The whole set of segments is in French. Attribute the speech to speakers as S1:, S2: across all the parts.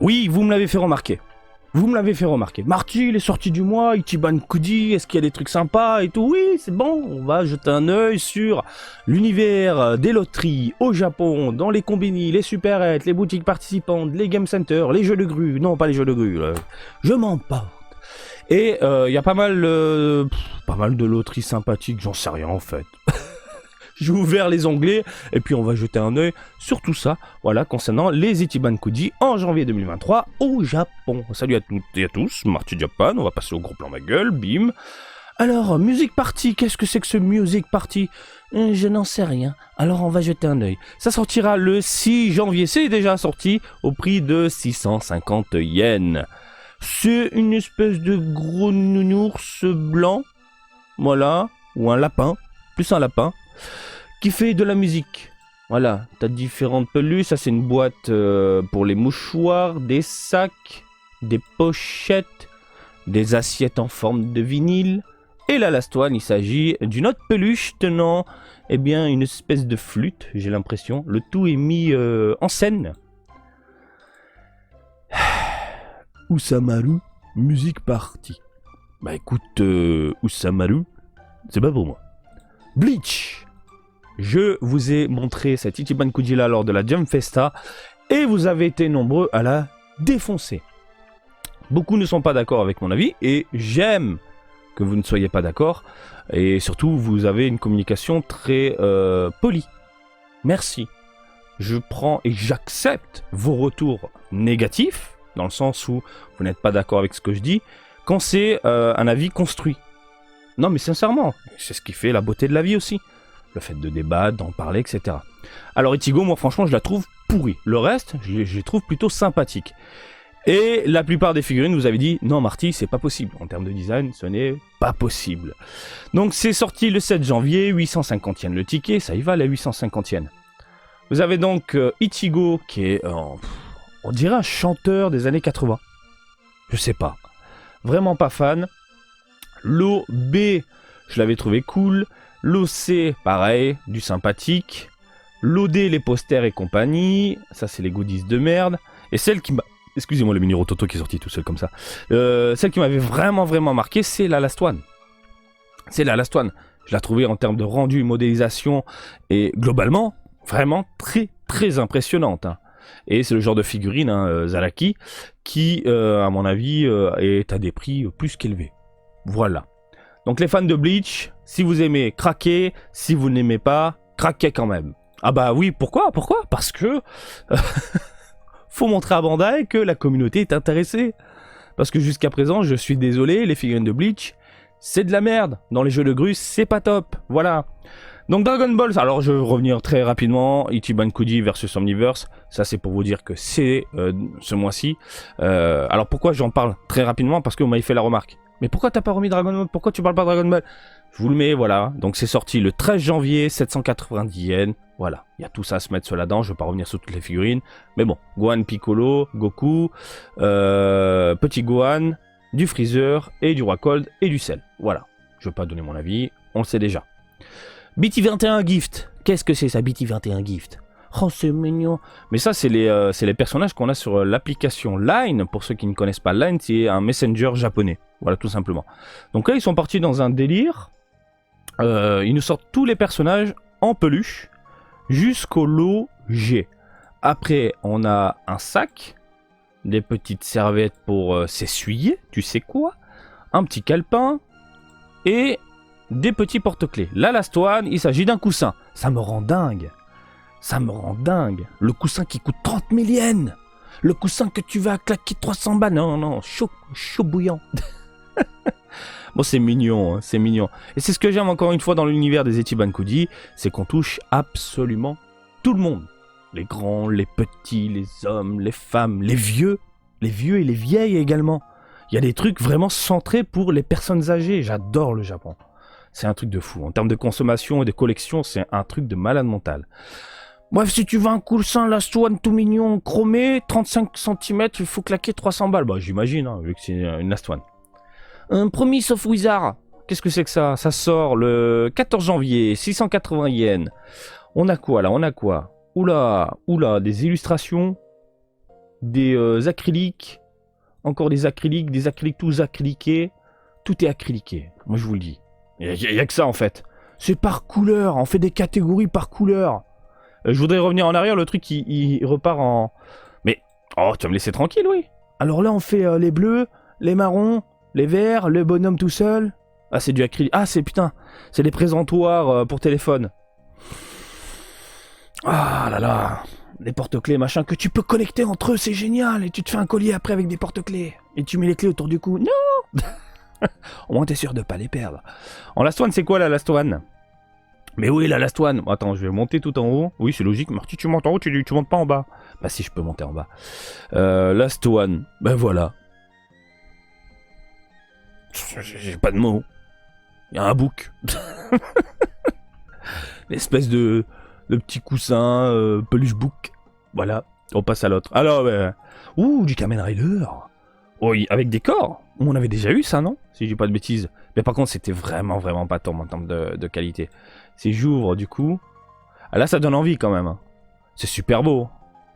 S1: Oui, vous me l'avez fait remarquer. Vous me l'avez fait remarquer. Marty, il est sorti du mois, Ichiban Kuji, est-ce qu'il y a des trucs sympas et tout? Oui, c'est bon, on va jeter un œil sur l'univers des loteries au Japon, dans les combini, les supérettes, les boutiques participantes, les game centers, les jeux de grue. Non, pas les jeux de grue, je m'en porte. Et il y a pas mal de loteries sympathiques, j'en sais rien en fait. J'ai ouvert les onglets et puis on va jeter un œil sur tout ça, voilà, concernant les Ichiban Kuji en janvier 2023 au Japon. Salut à toutes et à tous, Marty Japan, on va passer au gros plan ma gueule, bim. Alors, Music Party, qu'est-ce que c'est que ce Music Party? Je n'en sais rien, alors on va jeter un œil. Ça sortira le 6 janvier, c'est déjà sorti au prix de 650 yens. C'est une espèce de gros nounours blanc, voilà, ou un lapin, plus un lapin, qui fait de la musique. Voilà, t'as différentes peluches, ça c'est une boîte pour les mouchoirs, des sacs, des pochettes, des assiettes en forme de vinyle. Et la last one, il s'agit d'une autre peluche tenant une espèce de flûte, j'ai l'impression. Le tout est mis en scène. Usamaru Music Party. Bah écoute, Usamaru, c'est pas pour moi. Bleach. Je vous ai montré cette Ichiban Kuji là lors de la Jump Festa et vous avez été nombreux à la défoncer. Beaucoup ne sont pas d'accord avec mon avis et j'aime que vous ne soyez pas d'accord et surtout vous avez une communication très polie. Merci. Je prends et j'accepte vos retours négatifs dans le sens où vous n'êtes pas d'accord avec ce que je dis quand c'est un avis construit. Non mais sincèrement, c'est ce qui fait la beauté de la vie aussi. Le fait de débattre, d'en parler, etc. Alors Ichigo, moi franchement, je la trouve pourrie. Le reste, je les trouve plutôt sympathiques. Et la plupart des figurines, vous avez dit, non Marty, c'est pas possible. En termes de design, ce n'est pas possible. Donc c'est sorti le 7 janvier, 850 yens le ticket, ça y va, les 850 yens. Vous avez donc Ichigo, qui est, on dirait un chanteur des années 80. Je sais pas. Vraiment pas fan. L'OB, je l'avais trouvé cool. L'OC, pareil, du sympathique. L'OD, les posters et compagnie. Ça, c'est les goodies de merde. Et celle qui m'a... Excusez-moi le mini Rototo qui est sorti tout seul comme ça. Celle qui m'avait vraiment marqué, c'est la Last One. C'est la Last One. Je l'ai trouvée en termes de rendu, modélisation et globalement, vraiment très impressionnante. Hein. Et c'est le genre de figurine, Zaraki, qui, à mon avis, est à des prix plus qu'élevés. Voilà. Donc les fans de Bleach, si vous aimez, craquez. Si vous n'aimez pas, craquez quand même. Ah bah oui, pourquoi? Parce que faut montrer à Bandai que la communauté est intéressée. Parce que jusqu'à présent, je suis désolé, les figurines de Bleach, c'est de la merde. Dans les jeux de grue, c'est pas top. Voilà. Donc Dragon Ball, alors je vais revenir très rapidement. Ichiban Kuji versus Omniverse, ça c'est pour vous dire que c'est ce mois-ci. Alors pourquoi j'en parle très rapidement? Parce que vous m'avez fait la remarque. Mais pourquoi t'as pas remis Dragon Ball? Pourquoi tu parles pas de Dragon Ball? Je vous le mets, voilà. Donc c'est sorti le 13 janvier, 790 yens. Voilà, il y a tout ça à se mettre sur la dent. Je vais pas revenir sur toutes les figurines. Mais bon, Gohan, Piccolo, Goku, Petit Gohan, du Freezer, et du Roi Cold, et du Cell. Voilà, je vais pas donner mon avis, on le sait déjà. BT21 Gift, qu'est-ce que c'est ça, BT21 Gift? Oh, c'est mignon. Mais ça, c'est les personnages qu'on a sur l'application Line. Pour ceux qui ne connaissent pas Line, c'est un messenger japonais. Voilà, tout simplement. Donc là, ils sont partis dans un délire. Ils nous sortent tous les personnages en peluche jusqu'au lot G. Après, on a un sac, des petites serviettes pour s'essuyer, tu sais quoi, un petit calepin et des petits porte-clés. La Last One, il s'agit d'un coussin. Ça me rend dingue. Ça me rend dingue. Le coussin qui coûte 30 000 yens. Le coussin que tu vas claquer 300 balles. Non, chaud bouillant. Bon, c'est mignon, hein, c'est mignon. Et c'est ce que j'aime encore une fois dans l'univers des Ichiban Kuji, c'est qu'on touche absolument tout le monde. Les grands, les petits, les hommes, les femmes, les vieux et les vieilles également. Il y a des trucs vraiment centrés pour les personnes âgées. J'adore le Japon. C'est un truc de fou. En termes de consommation et de collection, c'est un truc de malade mental. Bref, si tu veux un coussin Last One tout mignon, chromé, 35 cm, il faut claquer 300 balles. Bah, j'imagine, hein, vu que c'est une Last One. Un Promise of Wizard. Qu'est-ce que c'est que ça? Ça sort le 14 janvier, 680 yens. On a quoi là? Oula, des illustrations. des acryliques, encore des acryliques tous acryliqués. Tout est acryliqué, moi je vous le dis. Il y a que ça en fait. C'est par couleur, on fait des catégories par couleur. Je voudrais revenir en arrière, le truc il repart en... Mais, oh, tu vas me laisser tranquille, oui. Alors là on fait les bleus, les marrons, les verts, le bonhomme tout seul. Ah c'est du acrylique, ah c'est putain, c'est des présentoirs pour téléphone. Ah là là, les porte-clés machin que tu peux connecter entre eux, c'est génial. Et tu te fais un collier après avec des porte-clés. Et tu mets les clés autour du cou. Non. Au moins t'es sûr de pas les perdre. En Last One c'est quoi la Last One? Mais oui la Last One. Attends je vais monter tout en haut. Oui c'est logique, Marty tu montes en haut, tu montes pas en bas. Bah si je peux monter en bas. Last One, ben voilà. J'ai pas de mots. Il y a un bouc. L'espèce de petit coussin, peluche bouc. Voilà, on passe à l'autre. Alors, ouh, du Kamen Rider. Oui, avec des corps. On avait déjà eu ça, non? Si je dis pas de bêtises. Mais par contre, c'était vraiment pas top en termes de qualité. Si j'ouvre, du coup... Ah, là, ça donne envie quand même. Hein. C'est super beau.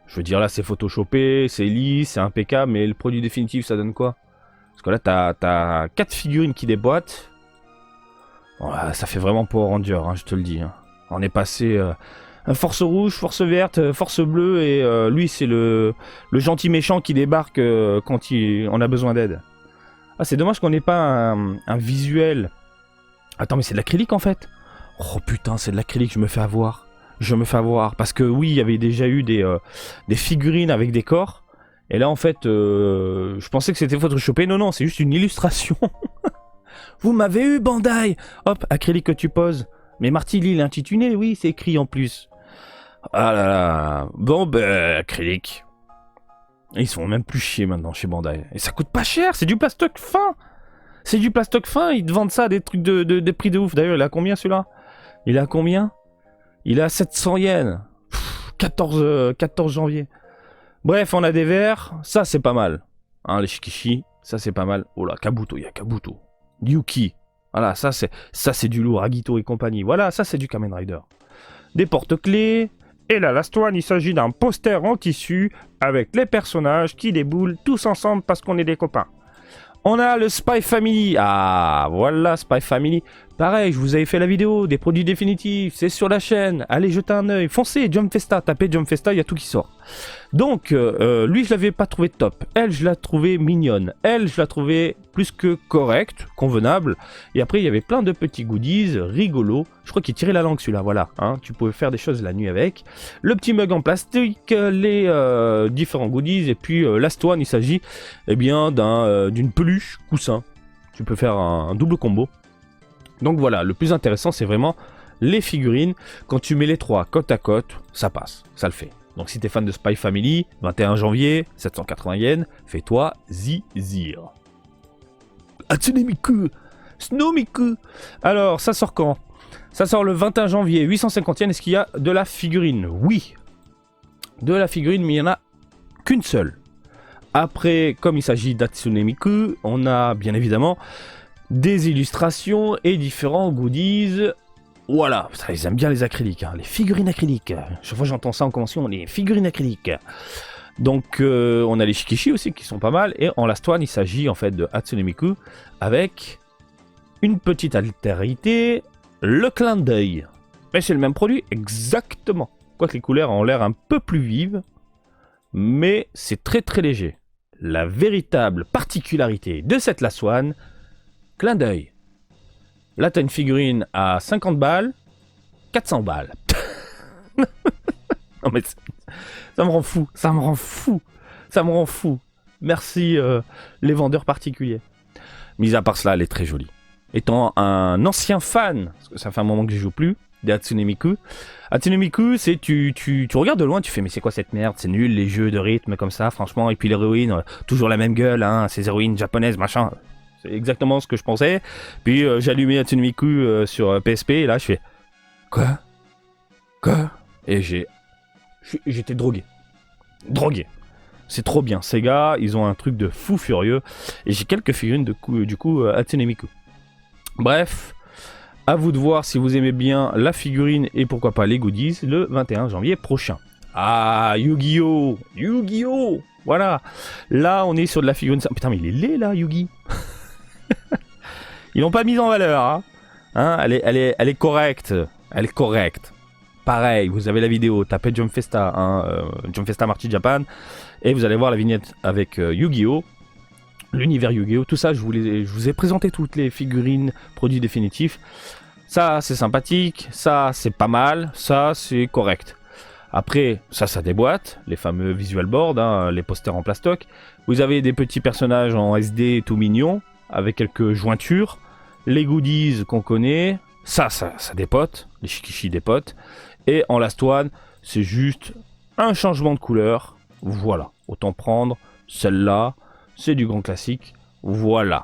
S1: Je veux dire, là, c'est photoshopé, c'est lisse, c'est impeccable, mais le produit définitif, ça donne quoi? Parce que là, t'as 4 figurines qui déboîtent. Ouais, ça fait vraiment Power Ranger, hein, je te le dis. Hein. On est passé force rouge, force verte, force bleue, et lui, c'est le gentil méchant qui débarque quand on a besoin d'aide. Ah, c'est dommage qu'on n'ait pas un visuel. Attends, mais c'est de l'acrylique en fait. Oh putain, c'est de l'acrylique, je me fais avoir. Parce que oui, il y avait déjà eu des figurines avec des corps. Et là, en fait, je pensais que c'était photoshopé. Non, c'est juste une illustration. Vous m'avez eu, Bandai. Hop, acrylique que tu poses. Mais Marty Lee, l'intitulé, oui, c'est écrit en plus. Ah là là. Bon, ben, acrylique. Ils sont même plus chiés maintenant chez Bandai. Et ça coûte pas cher, c'est du plastoc fin. Ils te vendent ça à des trucs de prix de ouf. D'ailleurs, il a combien celui-là? Il a combien? Il a 700 yens. 14 janvier. Bref, on a des verres. Ça, c'est pas mal. Hein, les shikishi, ça, c'est pas mal. Oh là, Kabuto, il y a Kabuto. Yuki. Voilà, ça, c'est du lourd. Agito et compagnie. Voilà, ça, c'est du Kamen Rider. Des porte-clés. Et la Last One, il s'agit d'un poster en tissu avec les personnages qui déboulent tous ensemble parce qu'on est des copains. On a le Spy Family. Ah, voilà, Spy Family. Pareil, je vous avais fait la vidéo des produits définitifs. C'est sur la chaîne. Allez, jetez un œil. Foncez, Jump Festa. Tapez Jump Festa, il y a tout qui sort. Donc, lui, je l'avais pas trouvé top. Elle, je l'ai trouvé mignonne. Elle, je l'ai trouvé plus que correcte, convenable. Et après, il y avait plein de petits goodies rigolos. Je crois qu'il tirait la langue, celui-là. Voilà. Hein, tu pouvais faire des choses la nuit avec. Le petit mug en plastique, les différents goodies. Et puis, Last One, il s'agit eh bien, d'une peluche coussin. Tu peux faire un double combo. Donc voilà, le plus intéressant, c'est vraiment les figurines. Quand tu mets les trois côte à côte, ça passe, ça le fait. Donc si t'es fan de Spy Family, 21 janvier, 780 yens, fais-toi zizir. Hatsune Miku, Snomiku. Alors, ça sort quand? Ça sort le 21 janvier, 850 yens. Est-ce qu'il y a de la figurine? Oui. De la figurine, mais il n'y en a qu'une seule. Après, comme il s'agit d'Hatsune Miku, on a bien évidemment des illustrations et différents goodies. Voilà, ils aiment bien les acryliques, hein, les figurines acryliques. Chaque fois j'entends ça en convention, les figurines acryliques. Donc on a les shikishi aussi qui sont pas mal. Et en Last One, il s'agit en fait de Hatsune Miku avec une petite altérité, le clin d'œil. Mais c'est le même produit exactement. Quoique les couleurs ont l'air un peu plus vives, mais c'est très très léger. La véritable particularité de cette Last One, clin d'œil. Là, t'as une figurine à 50 balles, 400 balles. Non mais ça me rend fou. Merci les vendeurs particuliers. Mis à part cela, elle est très jolie. Étant un ancien fan, parce que ça fait un moment que je joue plus, des Hatsune Miku. Hatsune Miku, c'est tu regardes de loin, tu fais mais c'est quoi cette merde, c'est nul les jeux de rythme comme ça, franchement. Et puis l'héroïne, toujours la même gueule, hein, ces héroïnes japonaises, machin. C'est exactement ce que je pensais. Puis j'ai allumé Hatsune Miku sur PSP et là je fais quoi et j'étais drogué. C'est trop bien. Ces gars, ils ont un truc de fou furieux et j'ai quelques figurines du coup Hatsune Miku. Bref, à vous de voir si vous aimez bien la figurine et pourquoi pas les goodies le 21 janvier prochain. Ah, Yu-Gi-Oh! Yu-Gi-Oh! Voilà. Là, on est sur de la figurine. Putain, mais il est laid là, Yugi. Ils l'ont pas mise en valeur. Hein, elle est correcte. Elle est correcte. Pareil, vous avez la vidéo. Tapez Jump Festa, Jump Festa Marty Japan, et vous allez voir la vignette avec Yu-Gi-Oh! L'univers Yu-Gi-Oh! Tout ça, je vous ai présenté toutes les figurines, produits définitifs. Ça, c'est sympathique. Ça, c'est pas mal. Ça, c'est correct. Après, ça déboîte, les fameux visual boards, les posters en plastoc. Vous avez des petits personnages en SD tout mignons, avec quelques jointures. Les goodies qu'on connaît, ça dépote, les shikishi dépotent. Et en last one, c'est juste un changement de couleur. Voilà, autant prendre celle-là, c'est du grand classique. Voilà.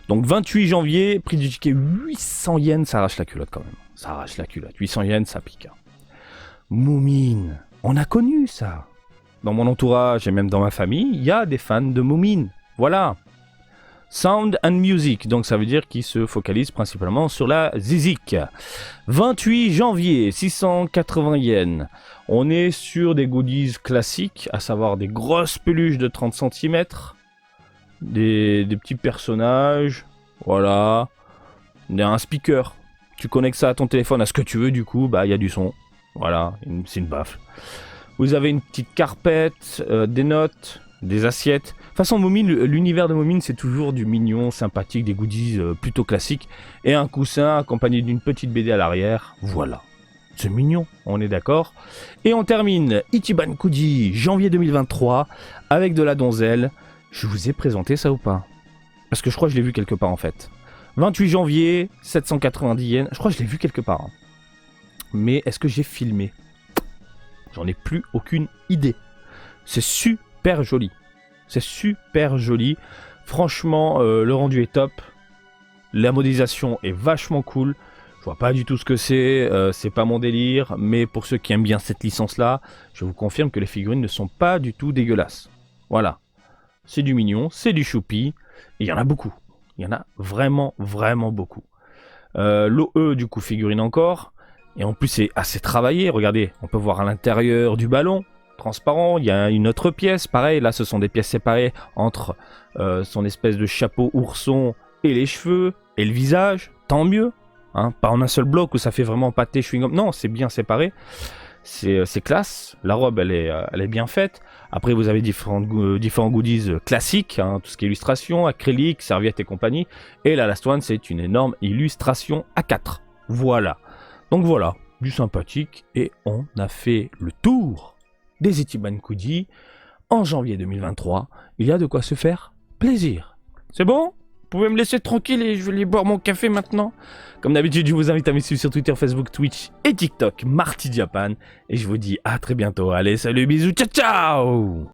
S1: Donc 28 janvier, prix du ticket 800 yens, ça arrache la culotte quand même. Ça arrache la culotte, 800 yens, ça pique. Moomin, on a connu ça. Dans mon entourage et même dans ma famille, il y a des fans de Moomin. Voilà. Sound and Music, donc ça veut dire qu'il se focalise principalement sur la zizik. 28 janvier, 680 yens. On est sur des goodies classiques, à savoir des grosses peluches de 30 cm, des petits personnages, voilà. Un speaker. Tu connectes ça à ton téléphone, à ce que tu veux, du coup, bah il y a du son. Voilà, c'est une baffle. Vous avez une petite carpette, des notes, des assiettes. De toute façon, Moomin, l'univers de Moomin, c'est toujours du mignon, sympathique, des goodies plutôt classiques. Et un coussin accompagné d'une petite BD à l'arrière. Voilà. C'est mignon, on est d'accord. Et on termine Ichiban Kuji, janvier 2023, avec de la donzelle. Je vous ai présenté ça ou pas? Parce que je crois que je l'ai vu quelque part en fait. 28 janvier, 790 yens. Je crois que je l'ai vu quelque part. Mais est-ce que j'ai filmé? J'en ai plus aucune idée. C'est super joli. C'est super joli. Franchement, le rendu est top. La modélisation est vachement cool. Je vois pas du tout ce que c'est pas mon délire. Mais pour ceux qui aiment bien cette licence-là, je vous confirme que les figurines ne sont pas du tout dégueulasses. Voilà. C'est du mignon, c'est du choupi. Et il y en a beaucoup. Il y en a vraiment, vraiment beaucoup. L'OE, du coup, figurine encore. Et en plus, c'est assez travaillé. Regardez, on peut voir à l'intérieur du ballon, transparent. Il y a une autre pièce. Pareil, là, ce sont des pièces séparées entre son espèce de chapeau ourson et les cheveux et le visage. Tant mieux. Hein, pas en un seul bloc où ça fait vraiment pâté chewing-gum. Non, c'est bien séparé. C'est classe. La robe, elle est bien faite. Après, vous avez différents goodies classiques. Hein, tout ce qui est illustration, acrylique, serviettes et compagnie. Et la last one, c'est une énorme illustration A4. Voilà. Donc voilà, du sympathique, et on a fait le tour des Ichiban Kuji en janvier 2023. Il y a de quoi se faire plaisir. C'est bon? Vous pouvez me laisser tranquille et je vais aller boire mon café maintenant. Comme d'habitude, je vous invite à me suivre sur Twitter, Facebook, Twitch et TikTok, Marty Japan. Et je vous dis à très bientôt. Allez, salut, bisous, ciao ciao!